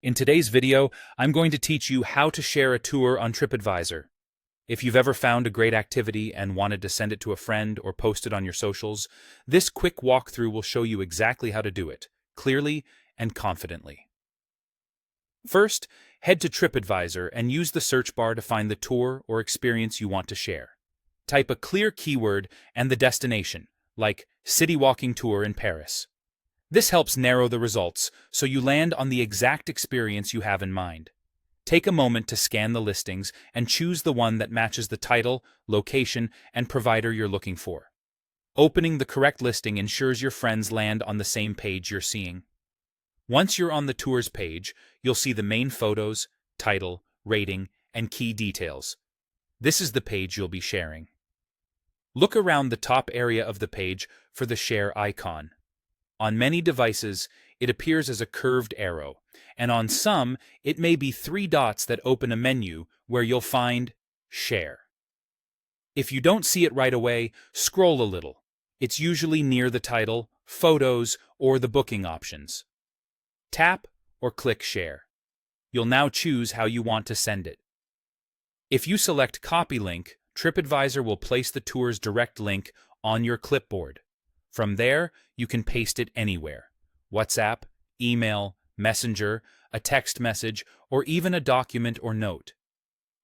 In today's video, I'm going to teach you how to share a tour on TripAdvisor. If you've ever found a great activity and wanted to send it to a friend or post it on your socials, this quick walkthrough will show you exactly how to do it, clearly and confidently. First, head to TripAdvisor and use the search bar to find the tour or experience you want to share. Type a clear keyword and the destination, like City Walking Tour in Paris. This helps narrow the results so you land on the exact experience you have in mind. Take a moment to scan the listings and choose the one that matches the title, location, and provider you're looking for. Opening the correct listing ensures your friends land on the same page you're seeing. Once you're on the tours page, you'll see the main photos, title, rating, and key details. This is the page you'll be sharing. Look around the top area of the page for the share icon. On many devices, it appears as a curved arrow, and on some, it may be 3 dots that open a menu where you'll find Share. If you don't see it right away, scroll a little. It's usually near the title, photos, or the booking options. Tap or click Share. You'll now choose how you want to send it. If you select Copy Link, TripAdvisor will place the tour's direct link on your clipboard. From there, you can paste it anywhere: WhatsApp, email, Messenger, a text message, or even a document or note.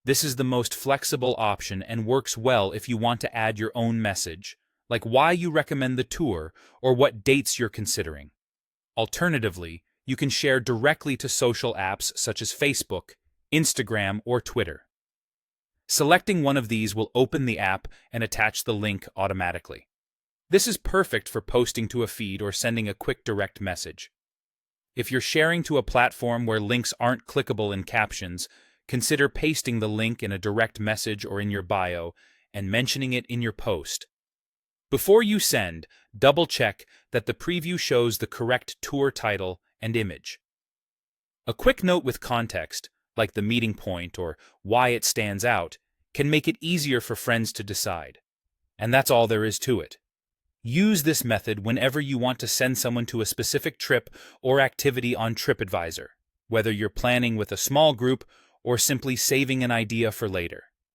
This is the most flexible option and works well if you want to add your own message, like why you recommend the tour or what dates you're considering. Alternatively, you can share directly to social apps such as Facebook, Instagram, or Twitter. Selecting one of these will open the app and attach the link automatically. This is perfect for posting to a feed or sending a quick direct message. If you're sharing to a platform where links aren't clickable in captions, consider pasting the link in a direct message or in your bio and mentioning it in your post. Before you send, double-check that the preview shows the correct tour title and image. A quick note with context, like the meeting point or why it stands out, can make it easier for friends to decide. And that's all there is to it. Use this method whenever you want to send someone to a specific trip or activity on TripAdvisor, whether you're planning with a small group or simply saving an idea for later.